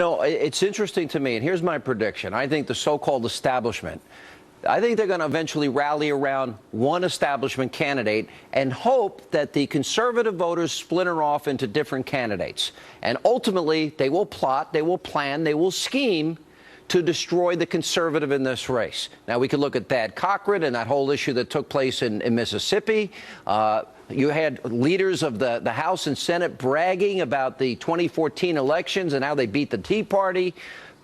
It's interesting to me, and here's my prediction. I think the so-called establishment, I think they're going to eventually rally around one establishment candidate and hope that the conservative voters splinter off into different candidates. And ultimately, they will plot, they will plan, they will scheme to destroy the conservative in this race. Now, we could look at Thad Cochran and that whole issue that took place in Mississippi. You had leaders of the House and Senate bragging about the 2014 elections and how they beat the Tea Party.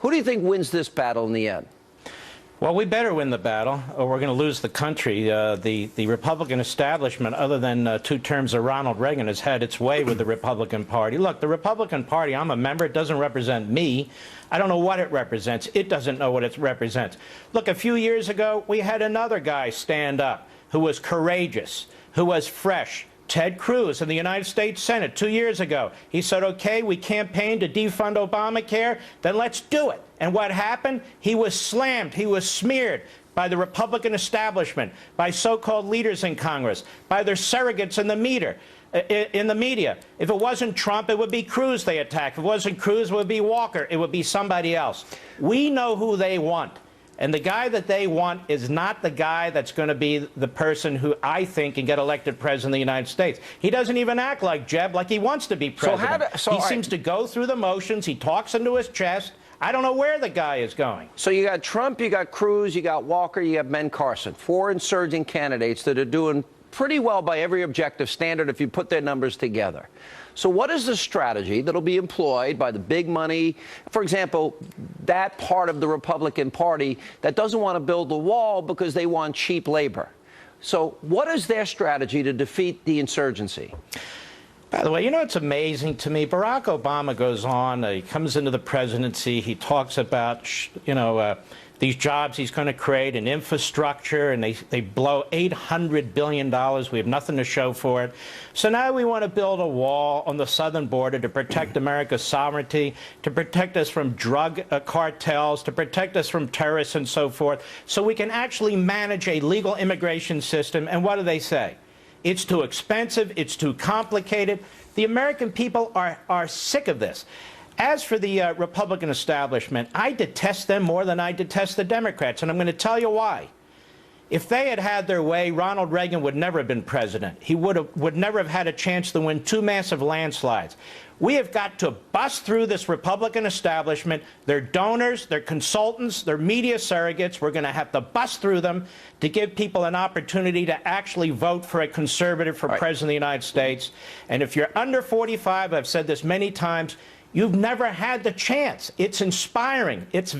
Who do you think wins this battle in the end? Well, we better win the battle, or we're going to lose the country. The Republican establishment, other than 2 terms of Ronald Reagan, has had its way with the Republican Party. Look, the Republican Party, I'm a member, it doesn't represent me. I don't know what it represents. It doesn't know what it represents. Look, a few years ago, we had another guy stand up who was courageous, who was fresh. Ted Cruz in the United States Senate 2 years ago. He said, okay, we campaigned to defund Obamacare, then let's do it. And what happened? He was slammed, he was smeared by the Republican establishment, by so-called leaders in Congress, by their surrogates in the media. If it wasn't Trump, it would be Cruz they attacked. If it wasn't Cruz, it would be Walker. It would be somebody else. We know who they want. And the guy that they want is not the guy that's going to be the person who I think can get elected president of the United States. He doesn't even act like Jeb, like he wants to be president. He seems to go through the motions. He talks into his chest. I don't know where the guy is going. So you got Trump, you got Cruz, you got Walker, you have Ben Carson, 4 insurgent candidates that are doing pretty well by every objective standard if you put their numbers together. So what is the strategy that will be employed by the big money, for example, that part of the Republican Party that doesn't want to build the wall because they want cheap labor? So what is their strategy to defeat the insurgency? By the way, you know, it's amazing to me. Barack Obama goes on, he comes into the presidency, he talks about, these jobs he's going to create and infrastructure, and they blow $800 billion. We have nothing to show for it. So now we want to build a wall on the southern border to protect America's sovereignty, to protect us from drug cartels, to protect us from terrorists and so forth, so we can actually manage a legal immigration system. And what do they say? It's too expensive. It's too complicated. The American people are sick of this. As for the Republican establishment, I detest them more than I detest the Democrats, and I'm going to tell you why. If they had had their way, Ronald Reagan would never have been president. He would never have had a chance to win 2 massive landslides. We have got to bust through this Republican establishment, their donors, their consultants, their media surrogates. We're going to have to bust through them to give people an opportunity to actually vote for a conservative for president of the United States. And if you're under 45, I've said this many times, you've never had the chance. It's inspiring. It's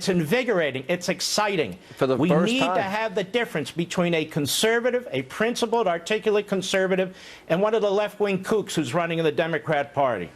invigorating. It's exciting. We need to have the difference between a conservative, a principled, articulate conservative, and one of the left-wing kooks who's running in the Democrat Party.